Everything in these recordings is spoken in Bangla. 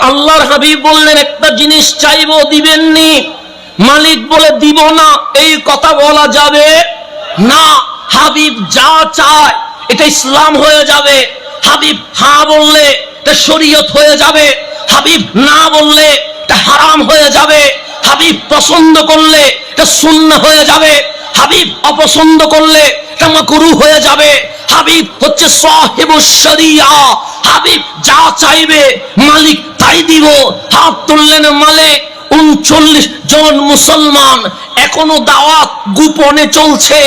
আল্লাহর হাবিব বললেন, একটা জিনিস চাইবো দিবেননি। মালিক বলে দিব না, এই কথা বলা যাবে না। হাবিব যা চায় এটা ইসলাম হয়ে যাবে। হাবিব হ্যাঁ বললে এটা শরীয়ত হয়ে যাবে। হাবিব না বললে এটা হারাম হয়ে যাবে। হাবিব পছন্দ করলে এটা সুন্নাহ হয়ে যাবে। হাবিব অপছন্দ করলে এটা মাকরুহ হয়ে যাবে। হাবিব হচ্ছে সাহিবুশ শরিয়া। হাবিব যা চাইবে মালিক তাই দিব। হাত তুললেন মালিক। 39 জন মুসলমান, এখনো দাওয়াত গোপনে চলছে,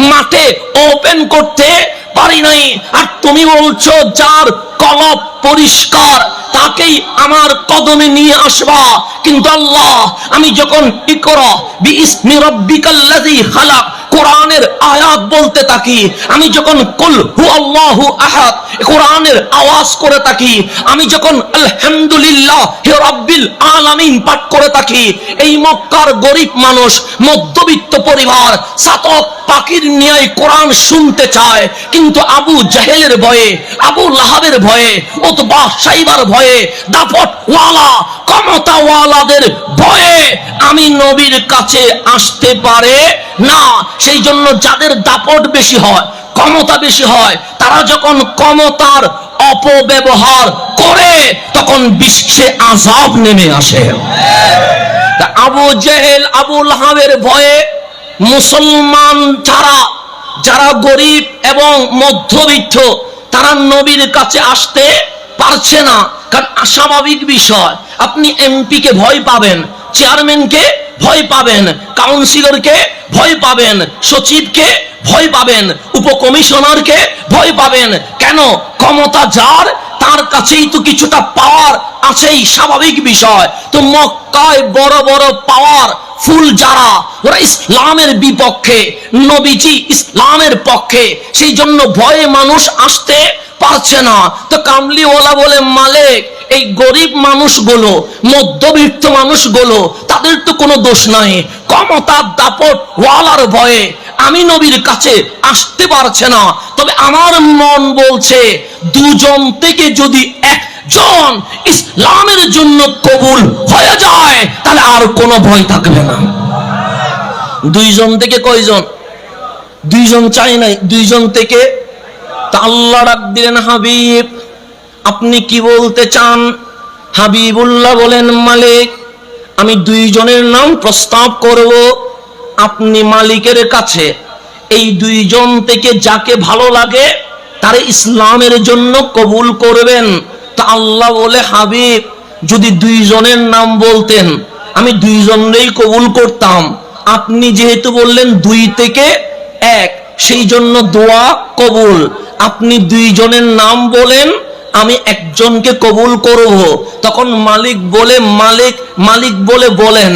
মাঠে ওপেন করতে পারি নাই। আর তুমি বলছো যার কলব পরিষ্কার তাকেই আমার কদমে নিয়ে আসবা। কিন্তু আল্লাহ, আমি যখন ইকরা বিইসমি রাব্বিকাল্লাযী খালাক কোরআনের আয়াত বলতে থাকি, আমি যখন কুল হুয়াল্লাহু আহাদ কোরআনের আওয়াজ করে থাকি, আমি যখন আলহামদুলিল্লাহ রাব্বিল আলামিন পাঠ করে থাকি, এই মক্কার গরিব মানুষ, মধ্যবিত্ত পরিবার, চাতক পাখির ন্যায় কোরআন শুনতে চায়। কিন্তু আবু জাহেলের ভয়ে, আবু লাহাবের ভয়ে, উতবা সাইবার ভয়ে, দাপট ওয়ালা ক্ষমতা ওয়ালাদের ভয়ে আমি নবীর কাছে আসতে পারে না। সেই জন্য যাদের দাপট বেশি হয়, ক্ষমতা বেশি হয়, তারা যখন ক্ষমতার অপব্যবহার করে তখন বিশ্বে আযাব নেমে আসে। আবু জেহেল, আবু লাহাবের ভয়ে মুসলমান ছাড়া যারা গরিব এবং মধ্যবিত্ত তারা নবীর কাছে আসতে পারছে না। কারণ স্বাভাবিক বিষয়, আপনি এমপি কে ভয় পাবেন, চেয়ারম্যানকে ভয় পাবেন, কাউন্সিলরকে ভয় পাবেন, সচিবকে ভয় পাবেন, উপকমিশনারকে ভয় পাবেন। কেন? ক্ষমতা যার তার কাছেই তো কিছুটা পাওয়ার আছেই, স্বাভাবিক বিষয়। তো মক্কায় বড় বড় পাওয়ার ফুল যারা, ওরা ইসলামের বিপক্ষে, নবীজি ইসলামের পক্ষে, সেই জন্য ভয়ে মানুষ আসতে পারছে না। তো কামলিওয়ালা বলে, মালিক এই গরিব মানুষগুলো, মধ্যবিত্ত মানুষগুলো, তাদের তো কোনো দোষ নাই, ক্ষমতার দাপট ওয়ালার ভয়ে আমি নবীর কাছে আসতে পারছে না। তবে আমার মন বলছে দুজন থেকে যদি একজন ইসলামের জন্য কবুল হয়ে যায় তাহলে আর কোনো ভয় থাকবে না। দুইজন থেকে কয়জন? দুইজন চাই নাই, দুইজন থেকে। তা আল্লাহ ডাক দিলেন, হাবিব আপনি কি বলতে চান? হাবিবুল্লাহ বলেন, মালিক আমি দুইজনের নাম প্রস্তাব করব। আপনি মালিকের কাছে এই দুইজন থেকে যাকে ভালো লাগে তারে ইসলামের জন্য কবুল করবেন। তা আল্লাহ বলে, হাবিব যদি দুইজনের নাম বলতেন আমি দুইজনেরই কবুল করতাম। আপনি যেহেতু বললেন 2 থেকে 1, সেই জন্য দোয়া কবুল। আপনি দুইজনের নাম বলেন, আমি একজনকে কবুল করব। তখন মালিক বলে, মালিক বলে বলেন।